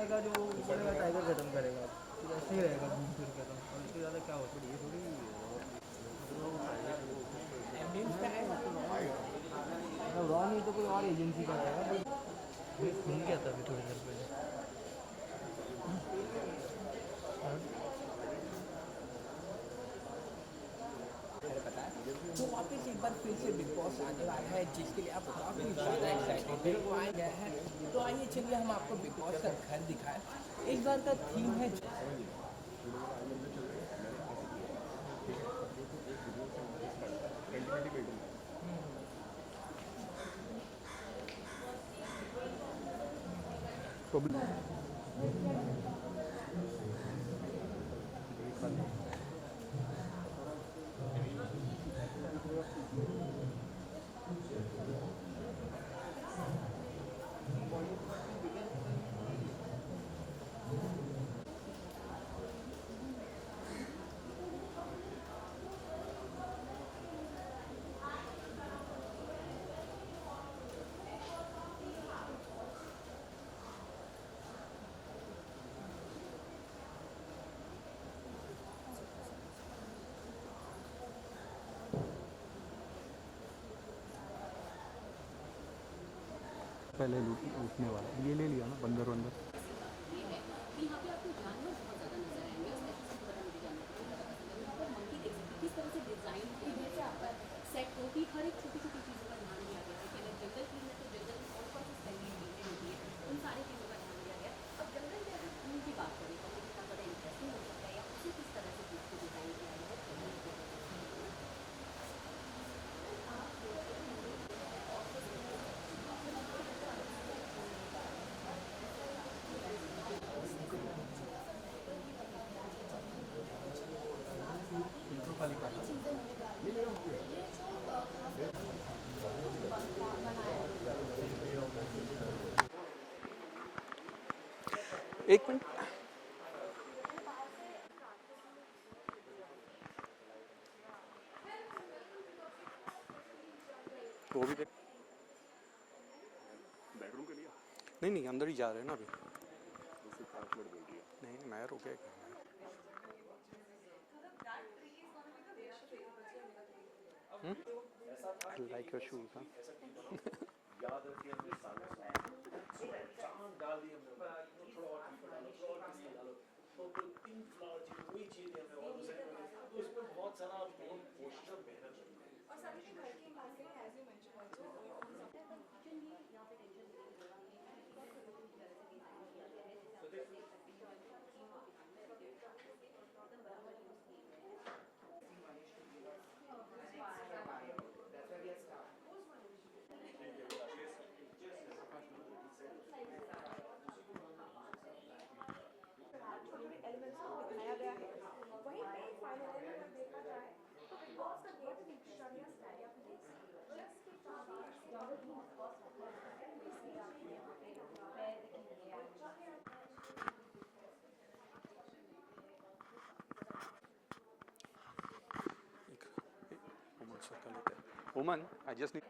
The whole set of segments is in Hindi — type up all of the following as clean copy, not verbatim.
आएगा जो बोलेगा टाइगर खत्म करेगा, फिर ऐसे ही रहेगा घूम फिर के। तो और इससे ज़्यादा क्या होता है? ये थोड़ी एम्बियंस पे आएगा मतलब रॉ नहीं तो कोई और एजेंसी का आएगा। मैं खुल गया था अभी थोड़ी देर पहले। पता है तो वापस एक बार फिर से बिग बॉस आने वाला है, जिसके लिए आप काफ़ी ज़्यादा एक्साइटेड है। वो आ गया है, तो आइए चलिए हम आपको बिग बॉस का घर दिखाएं। इस बार का थीम है पहले लूटने वाला ये ले लिया ना बंदर वंदर। ये है कि यहाँ पे आपको जानवर बहुत ज़्यादा नजर आएंगे। उस तरीके से पता मुझे जानवर बहुत ज़्यादा पसंद है। यहाँ पर मंकी देख सकते हैं किस तरह से डिज़ाइन इधर से आप सेट हो कि हर एक छोटी छोटी चीज़ों का ध्यान दिया गया है कि अगर जंगल क्लीन है तो जंगल में कौन कौन सी स्टाइलिंग चीज़ें होती है, उन सारी चीज़ों का ध्यान दिया गया। अब जंगल में अगर फूल की बात करें तो हमें कितना ज़्यादा इंटरेस्टिंग हो सकता है या उसे किस तरह से फूल को डिज़ाइन किया गया है। एक मिनट वो भी देख। बेडरूम के लिए नहीं नहीं अंदर ही जा रहे हैं ना अभी। उससे 5 मिनट बोल दिया। नहीं मैं रुके। Like your shoes. याद रखिए हमने सालों से चांद डाल दी हमने थोड़ा और टीपर डालो थोड़ा और किसका डालो तो पिंक फ्लावर चाहिए वही चाहिए हमें और दूसरे तो इसमें बहुत सारा बहुत कोशिश और मेहनत लगती है। और साथ ही घर की बात करें as you mention also kitchen भी यहाँ पे टेंशन लेने की जरूरत नहीं है। बहुत खूबसूरत तरह से डिजाइन किया गया है, जैसे आप देख सकते हैं एकदम बराबर यूज किए गए हैं। एलिमेंट्स को दिखाया गया है। वहीं पे फाइनली अगर देखा जाए तो बिग बॉस का गेट पिक्चर या स्टाइल आप देख सकते हो जिसके काफी ऐसे वुमन आई जस्ट नीड।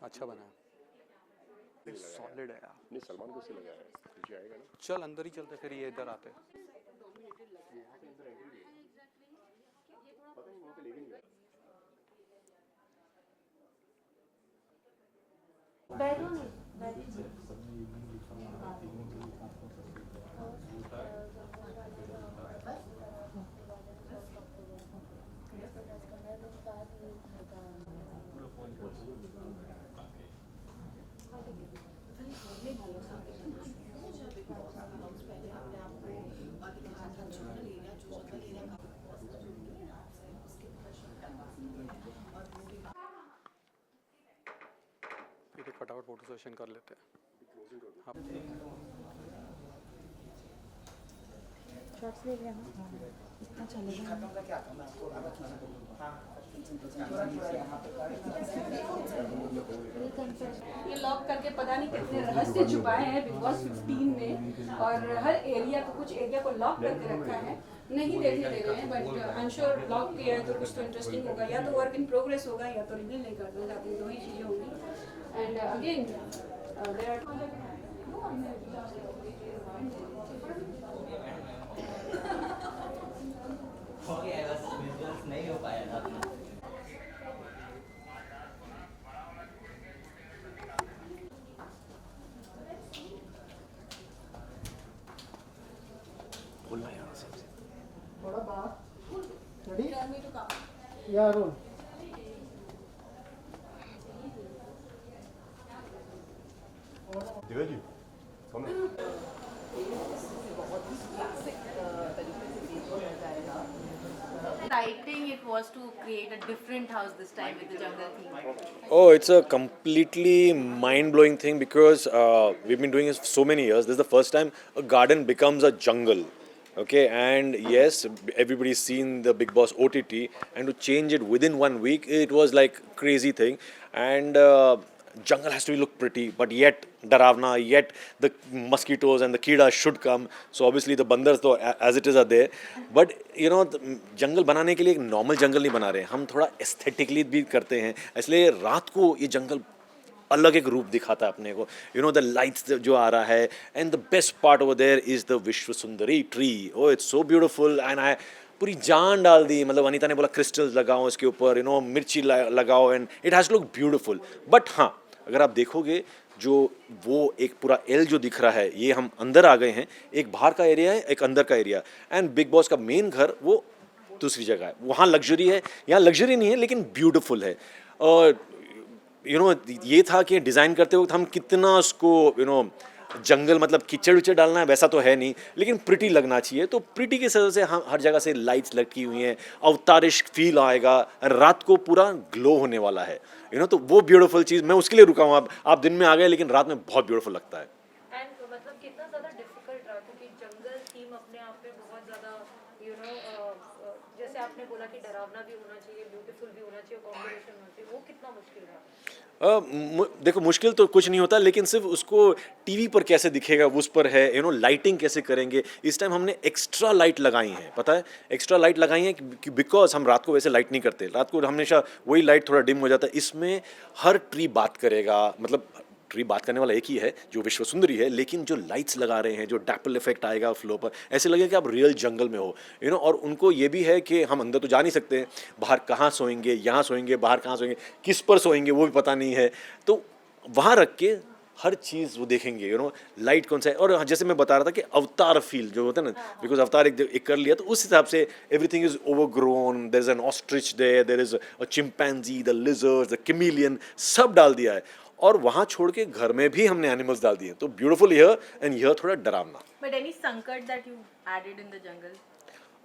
अच्छा बना है, सॉलिड है यार। नहीं सलमान को से लगाया है नीचे आएगा ना। चल अंदर ही चलते फिर ये इधर आते। यहाँ पे अंदर एंट्री है पता नहीं वहाँ पे लेके नहीं गया। ठीक है फटाफट फोटो सेशन कर लेते हैं। क्लोजिंग कर दो। हाँ शॉर्ट्स ले लिया ना इतना चलेगा ये लॉक करके पता नहीं कितने रहस्य छुपाए हैं बिग बॉस 15 में और हर एरिया को कुछ एरिया को लॉक करके रखा है नहीं देखने दे रहे हैं but I am sure lock किया है तो कुछ तो इंटरेस्टिंग होगा या तो वर्क इन प्रोग्रेस होगा या तो रिवील नहीं करना चाहते दो ही चीज़ें होंगी एंड अगेन देयर आर नहीं हो पाया था बोलना यहाँ से थोड़ा बाहर रेडी या रोल दिव्या जी कौन है? Exciting it was to create a different house this time with the jungle theme. Oh, it's a completely mind-blowing thing because we've been doing it so many years. This is the first time a garden becomes a jungle. Okay, and yes, everybody's seen the Big Boss OTT, and to change it within 1 week, it was like crazy thing. And jungle has to look pretty, but yet Daravna, yet the mosquitoes and the Kida should come. So obviously the bandars though as it is are there. But you know, जंगल बनाने के लिए एक नॉर्मल जंगल नहीं बना रहे हैं, हम थोड़ा एस्थेटिकली भी करते हैं. इसलिए रात को ये जंगल अलग एक रूप दिखाता है अपने को. यू नो द लाइट्स जो आ रहा है, and the best part over there is the विश्व सुंदरी tree. Oh it's so beautiful and I पूरी जान डाल दी. मतलब अनीता ने बोला क्रिस्टल्स लगाओ इसके ऊपर, यू नो मिर्ची लगाओ, and it has to look beautiful. But हाँ, अगर आप देखोगे जो वो एक पूरा एल जो दिख रहा है, ये हम अंदर आ गए हैं. एक बाहर का एरिया है, एक अंदर का एरिया, एंड बिग बॉस का मेन घर वो दूसरी जगह है. वहाँ लग्जरी है, यहाँ लग्जरी नहीं है लेकिन ब्यूटीफुल है. और यू नो ये था कि डिज़ाइन करते वक्त हम कितना उसको यू नो जंगल मतलब कीचड़ उचड़ डालना है वैसा तो है नहीं, लेकिन प्रिटी लगना चाहिए. तो प्रिटी की वजह से हम हर जगह से लाइट्स लटकी हुई हैं, अवतारिश फील आएगा, रात को पूरा ग्लो होने वाला है. यू नो तो वो ब्यूटीफुल चीज़ मैं उसके लिए रुका हूँ. आप दिन में आ गए लेकिन रात में बहुत ब्यूटीफुल लगता है. एंड मतलब कितना ज़्यादा डिफिकल्ट रहा क्योंकि जंगल थीम अपने आप में बहुत ज़्यादा यू नो जैसे आपने बोला कि डरावना भी होना चाहिए, ब्यूटीफुल भी होना चाहिए, कॉम्बिनेशन होना चाहिए, वो कितना मुश्किल रहा? देखो मुश्किल तो कुछ नहीं होता, लेकिन सिर्फ उसको टीवी पर कैसे दिखेगा उस पर है. यू नो लाइटिंग कैसे करेंगे. इस टाइम हमने एक्स्ट्रा लाइट लगाई हैं, पता है एक्स्ट्रा लाइट लगाई हैं बिकॉज हम रात को वैसे लाइट नहीं करते. रात को हमेशा वही लाइट थोड़ा डिम हो जाता है. इसमें हर ट्री बात करेगा, मतलब ट्री बात करने वाला एक ही है जो विश्व सुंदरी है, लेकिन जो लाइट्स लगा रहे हैं, जो डैपल इफेक्ट आएगा फ्लो पर, ऐसे लगेगा कि आप रियल जंगल में हो. यू नो और उनको ये भी है कि हम अंदर तो जा नहीं सकते, बाहर कहाँ सोएंगे, यहाँ सोएंगे, बाहर कहाँ सोएंगे, किस पर सोएंगे वो भी पता नहीं है. तो वहाँ रख के हर चीज़ वो देखेंगे. यू नो लाइट कौन सा है. और जैसे मैं बता रहा था कि अवतार फील जो होता है ना, बिकॉज अवतार एक कर लिया तो उस हिसाब से everything is overgrown. There is an ostrich there is a chimpanzee, the lizards, the chameleon, सब डाल दिया है. और वहाँ छोड़ के घर में भी हमने एनिमल्स डाल दिए. तो ब्यूटीफुल हियर एंड हियर थोड़ा डरावना. But any sankat that you added in the jungle?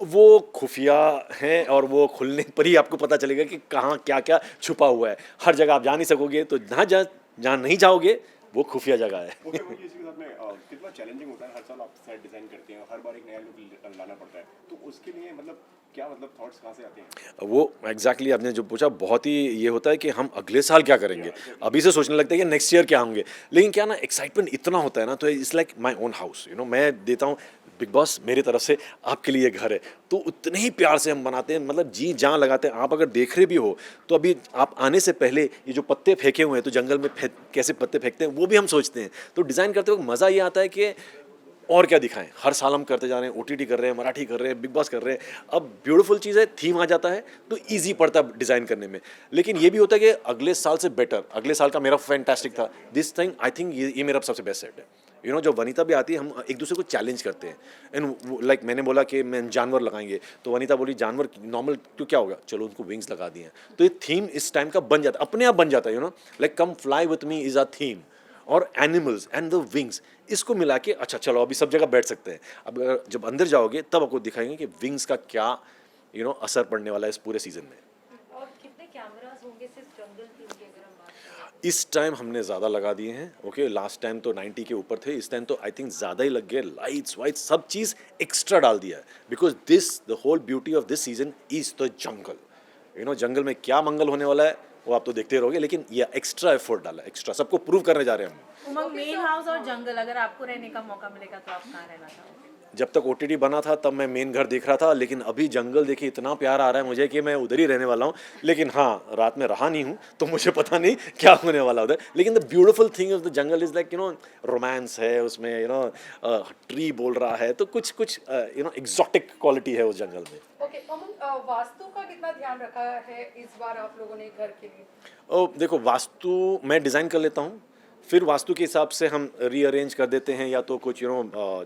वो खुफिया हैं और वो खुलने पर ही आपको पता चलेगा कि कहाँ क्या क्या छुपा हुआ है. हर जगह आप जा नहीं सकोगे, तो जहाँ नहीं जाओगे वो खुफिया जगह है. ओके भाई, इसी के साथ में कितना चैलेंजिंग होता है. हर साल आप सेट डिजाइन करते हैं, हर बार एक नया लुक लाना पड़ता है. तो उसके लिए मतलब क्या मतलब थॉट्स कहाँ से आते हैं? वो एग्जैक्टली आपने जो पूछा, बहुत ही ये होता है कि हम अगले साल क्या करेंगे. अभी से सोचने लगते हैं कि नेक्स्ट ईयर क्या होंगे. लेकिन क्या ना एक्साइटमेंट इतना होता है ना, तो it's like my own house. You know मैं देता हूँ बिग बॉस मेरी तरफ से आपके लिए घर है, तो उतने ही प्यार से हम बनाते हैं. मतलब जी जान लगाते हैं. आप अगर देख रहे भी हो तो अभी आप आने से पहले ये जो पत्ते फेंके हुए हैं, तो जंगल में कैसे पत्ते फेंकते हैं वो भी हम सोचते हैं. तो डिज़ाइन करते वक्त मज़ा ये आता है कि और क्या दिखाएं. हर साल हम करते जा रहे हैं, OTT कर रहे हैं, मराठी कर रहे हैं, बिग बॉस कर रहे हैं. अब ब्यूटीफुल चीज़ है, थीम आ जाता है तो ईजी पड़ता है डिज़ाइन करने में. लेकिन ये भी होता है कि अगले साल से बेटर. अगले साल का मेरा फैंटास्टिक था. दिस टाइम आई थिंक ये मेरा सबसे बेस्ट सेट है. यू नो जब वनीता भी आती है, हम एक दूसरे को चैलेंज करते हैं. एंड लाइक मैंने बोला कि मैं जानवर लगाएंगे, तो वनीता बोली जानवर नॉर्मल तो क्या होगा, चलो उनको विंग्स लगा दिए. तो ये थीम इस टाइम का बन जाता है, अपने आप बन जाता है. You know like come fly with me is a theme, और एनिमल्स एंड द विंग्स, इसको मिला के अच्छा चलो अभी सब जगह बैठ सकते हैं. अब जब अंदर जाओगे तब आपको दिखाएंगे कि विंग्स का क्या यू नो असर पड़ने वाला है इस पूरे सीजन में. और कितने कैमरास होंगे सिर्फ जंगल थीम के अगर हम बात करें? इस टाइम हमने ज़्यादा लगा दिए हैं, ओके। लास्ट टाइम तो 90 के ऊपर थे, इस टाइम तो आई थिंक ज़्यादा ही लग गए। लाइट्स वाइट्स सब चीज़ एक्स्ट्रा डाल दिया है, because the whole beauty of this season is the jungle. जंगल में क्या मंगल होने वाला है वो आप तो देखते रहोगे, लेकिन ये एक्स्ट्रा एफर्ट डाला, एक्स्ट्रा सबको प्रूव करने जा रहे हैं हम। उमंग, मेन हाउस और जंगल, अगर आपको रहने का मौका मिलेगा तो आप कहाँ रहना चाहोगे? जब तक OTT बना था तब मैं मेन घर देख रहा था, लेकिन अभी जंगल देखिए इतना प्यार आ रहा है मुझे कि मैं उधर ही रहने वाला हूँ। लेकिन हाँ, रात में रहा नहीं हूँ तो मुझे पता नहीं क्या होने वाला उधर। लेकिन the beautiful thing of the jungle is like romance है उसमें, ट्री बोल रहा है, तो कुछ कुछ एग्जॉटिक क्वालिटी है उस जंगल में। ओके अमन, वास्तु का कितना ध्यान रखा है इस बार आप लोगों ने घर के लिए? देखो, वास्तु मैं डिज़ाइन कर लेता हूँ, फिर वास्तु के हिसाब से हम रीअरेंज कर देते हैं, या तो कुछ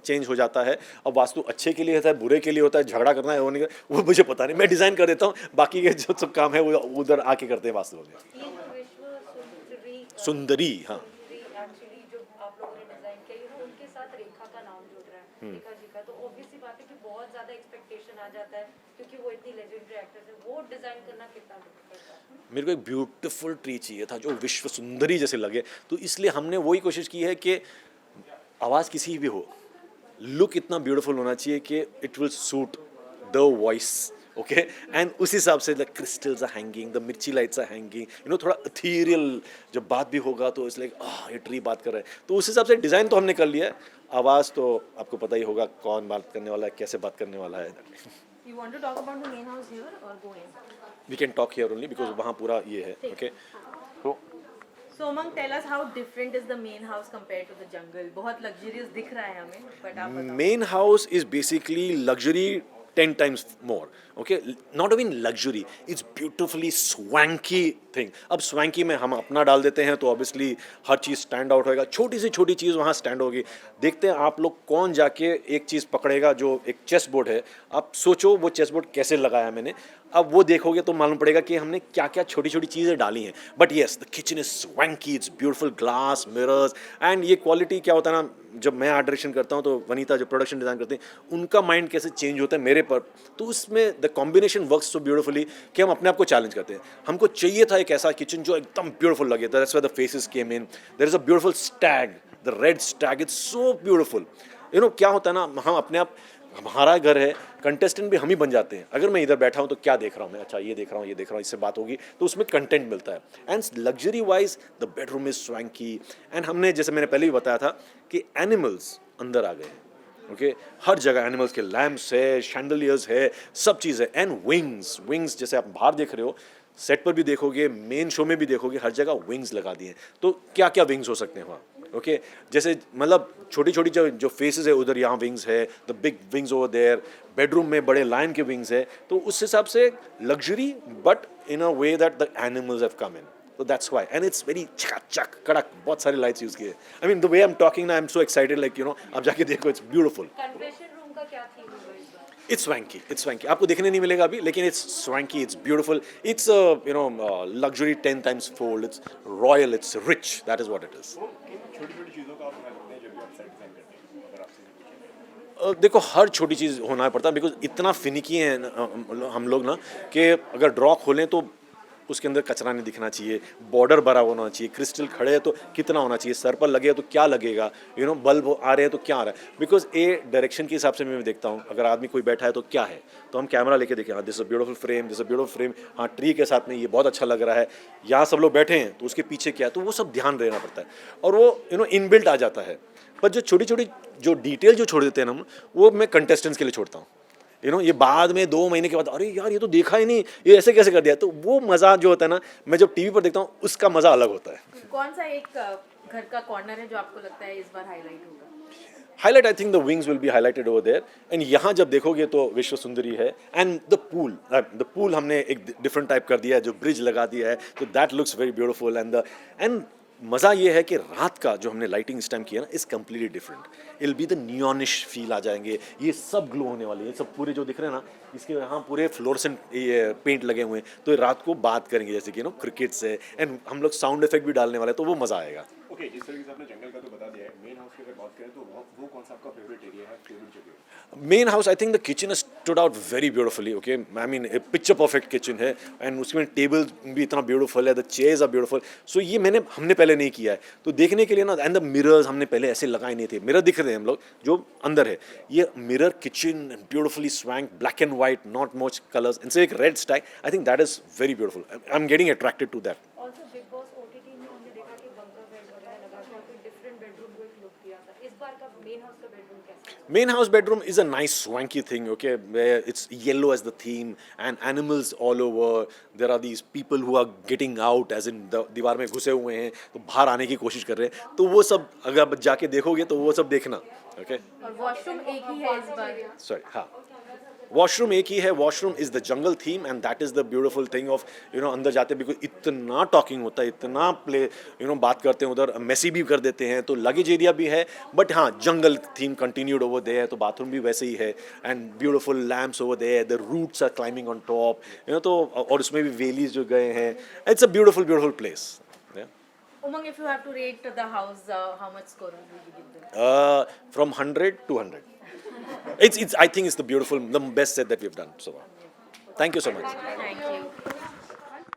चेंज हो जाता है। अब वास्तु अच्छे के लिए होता है, बुरे के लिए होता है, झगड़ा करना है होने का वो मुझे पता नहीं, मैं डिज़ाइन कर देता हूँ, बाकी के जो सब काम है वो उधर आके करते हैं वास्तु में। ये जो विश्व सुंदरी, हाँ, एक्चुअली जो आप लोगों ने डिजाइन किया उनके साथ रेखा का नाम जुड़ रहा है, रेखा जी का, तो ऑब्वियसली बात है कि बहुत ज्यादा एक्सपेक्टेशन आ जाता है क्योंकि वो इतनी लेजेंडरी एक्ट्रेस है। वो डिजाइन करना कितना डिफिकल्ट था? मेरे को एक ब्यूटीफुल ट्री चाहिए था जो विश्व सुंदरी जैसे लगे, तो इसलिए हमने वही कोशिश की है कि आवाज़ किसी भी हो, लुक इतना ब्यूटीफुल होना चाहिए कि it will suit the voice, okay. And उस हिसाब से the crystals are hanging, the mirchi lights are hanging, थोड़ा इथीरियल जब बात भी होगा तो इट्स लाइक ये ट्री बात कर रहा है। तो उस हिसाब से डिज़ाइन तो हमने कर लिया है, आवाज़ तो आपको पता ही होगा कौन बात करने वाला है, कैसे बात करने वाला है। You want to talk about the main house here or go in? We can talk here only because वहाँ पूरा ये है, ओके। तो So Umang, tell us how different is the main house compared to the jungle? बहुत luxurious दिख रहा है हमें, but आप बताओ। main house is basically luxury 10 times more, okay, not even luxury, it's beautifully swanky thing। अब swanky में हम अपना डाल देते हैं तो obviously हर चीज़ स्टैंड आउट होएगा, छोटी सी छोटी चीज़ वहाँ स्टैंड होगी। देखते हैं आप लोग कौन जाके एक चीज़ पकड़ेगा जो एक चेस बोर्ड है। आप सोचो वो चेस बोर्ड कैसे लगाया मैंने, अब वो देखोगे तो मालूम पड़ेगा कि हमने क्या क्या छोटी छोटी चीज़ें डाली हैं। But yes, the kitchen is swanky, it's beautiful, glass mirrors, and ये क्वालिटी क्या होता है ना, जब मैं आर्ट डायरेक्शन करता हूँ तो वनीता जो प्रोडक्शन डिज़ाइन करते हैं उनका माइंड कैसे चेंज होता है मेरे पर, तो उसमें the combination works so beautifully कि हम अपने आप को चैलेंज करते हैं। हमको चाहिए था एक ऐसा किचन जो एकदम ब्यूटीफुल लगे, that's where the faces came in. There is a beautiful stag, the red stag, it's so beautiful. क्या होता है ना, हम अपने आप, हमारा घर है, कंटेस्टेंट भी हम ही बन जाते हैं। अगर मैं इधर बैठा हूँ तो क्या देख रहा हूँ मैं, अच्छा ये देख रहा हूँ, ये देख रहा हूँ, इससे बात होगी तो उसमें कंटेंट मिलता है। And luxury wise the bedroom is swanky, and हमने जैसे मैंने पहले भी बताया था कि एनिमल्स अंदर आ गए हैं, ओके। हर जगह एनिमल्स के लैम्प्स है, शैंडलियर्स है, सब चीज़ है। एंड विंग्स जैसे आप बाहर देख रहे हो, सेट पर भी देखोगे, मेन शो में भी देखोगे, हर जगह विंग्स लगा दिए हैं। तो क्या क्या विंग्स हो सकते हैं वहाँ, ओके। जैसे मतलब छोटी छोटी जो फेसेस है उधर, यहाँ विंग्स है, the big wings over there. Bedroom में बड़े लायन के विंग्स है, तो उस हिसाब से luxury but in a way that the animals have come in, so that's why, and it's very चकाचक कड़क, बहुत सारे लाइट्स यूज किए। I mean the way I'm talking now, I'm so excited, like आप जाके देखो, it's beautiful। कन्वेंशन रूम का क्या थीम होगा इस बार? It's swanky, आपको देखने नहीं मिलेगा अभी, लेकिन it's swanky, it's beautiful, it's luxury 10 times fold, it's royal, it's rich, that is what it is। छोटी छोटी चीज़ों का आप ध्यान रखते हैं जब भी आप सेट डिज़ाइन करते हैं, अगर आपसे पूछें? देखो, हर छोटी चीज़ होना पड़ता है, बिकॉज इतना फिनिकी है हम लोग ना कि अगर ड्रॉ खोलें तो उसके अंदर कचरा नहीं दिखना चाहिए, बॉर्डर बड़ा होना चाहिए, क्रिस्टल खड़े हैं तो कितना होना चाहिए, सर पर लगे तो क्या लगेगा, बल्ब आ रहे हैं तो क्या आ रहा है। बिकॉज डायरेक्शन के हिसाब से मैं देखता हूँ, अगर आदमी कोई बैठा है तो क्या है, तो हम कैमरा लेके देखें, हाँ this a beautiful frame, this a beautiful frame, हाँ ट्री के साथ में ये बहुत अच्छा लग रहा है, यहाँ सब लोग बैठे हैं तो उसके पीछे क्या है, तो वो सब ध्यान देना पड़ता है, और वो इनबिल्ट आ जाता है। पर जो छोटी छोटी जो डिटेल जो छोड़ देते हैं हम, वो मैं कंटेस्टेंट्स के लिए छोड़ता हूँ। ये बाद में 2 महीने के बाद, अरे यार ये तो देखा ही नहीं, ये ऐसे कैसे कर दिया, तो वो मज़ा जो होता है ना, मैं जब टीवी पर देखता हूँ उसका मज़ा अलग होता है। कौन सा एक घर का कॉर्नर है जो आपको लगता है इस बार हाईलाइट होगा? Highlight, I think the wings will be highlighted over there, and यहाँ जब देखोगे तो विश्व सुंदरी है, एंड द पूल हमने एक डिफरेंट टाइप कर दिया है, जो ब्रिज लगा दिया है, तो that looks very beautiful. And मज़ा ये है कि रात का जो हमने लाइटिंग इस टाइम किया ना, is completely different, I'll be the neonish feel आ जाएंगे, ये सब ग्लो होने वाले, ये सब पूरे जो दिख रहे हैं ना, इसके यहाँ पूरे फ्लोरेसेंट ये पेंट लगे हुए हैं, तो रात को बात करेंगे जैसे कि क्रिकेट से, एंड हम लोग साउंड इफेक्ट भी डालने वाले हैं, तो वो मज़ा आएगा। ओके, जिस तरीके से आपने जंगल का तो बता दिया है, मेन हाउस की अगर बात करें तो वो कौन सा आपका फेवरेट एरिया है, फेवरेट जगह? Main house, I think the kitchen has stood out very beautifully. Okay, I mean picture perfect kitchen है एंड उसमें टेबल भी इतना ब्यूटीफुल है, द चेयर्स आर ब्यूटीफुल. सो ये हमने पहले नहीं किया है, तो देखने के लिए ना, एंड द मिरर्स हमने पहले ऐसे लगाए नहीं थे. मिरर दिख रहे हैं हम लोग जो अंदर है, ये mirror kitchen beautifully swank, black and white, not much colours, इनसे एक red style. I think that is very beautiful. I am getting attracted to that. Also Bigg Boss OTT में हमने देखा कि बंकर बेड वगैरह लगा के आपको डिफरेंट बेडरूम को एक लुक दिया था. इस बार का मेन हाउस का बेडरूम कैसा है? Main house bedroom is a nice swanky thing, okay, where it's yellow as the theme and animals all over. There are these people who are getting out, as in दीवार में घुसे हुए हैं, तो बाहर आने की कोशिश कर रहे हैं. तो वो सब अगर आप जाके देखोगे तो वो सब देखना, okay. और वॉशरूम एक ही है इस बार. Sorry, हाँ. वॉशरूम एक ही है. Washroom is the jungle theme and that is the beautiful thing of अंदर जाते बिकॉज इतना टॉकिंग होता है, इतना प्ले बात करते हैं उधर, मेसी भी कर देते हैं. तो लगेज एरिया भी है, बट हाँ, जंगल थीम कंटिन्यूड ओवर देयर. तो बाथरूम भी वैसे ही है and beautiful lamps over there, the roots are climbing on top, तो और उसमें भी वेलीज जो गए हैं. It's a beautiful place. Umang, if you have to rate the house, how much score would you give them? From 100 to 100. I think it's the best set that we've done so far. Thank you so much. Thank you.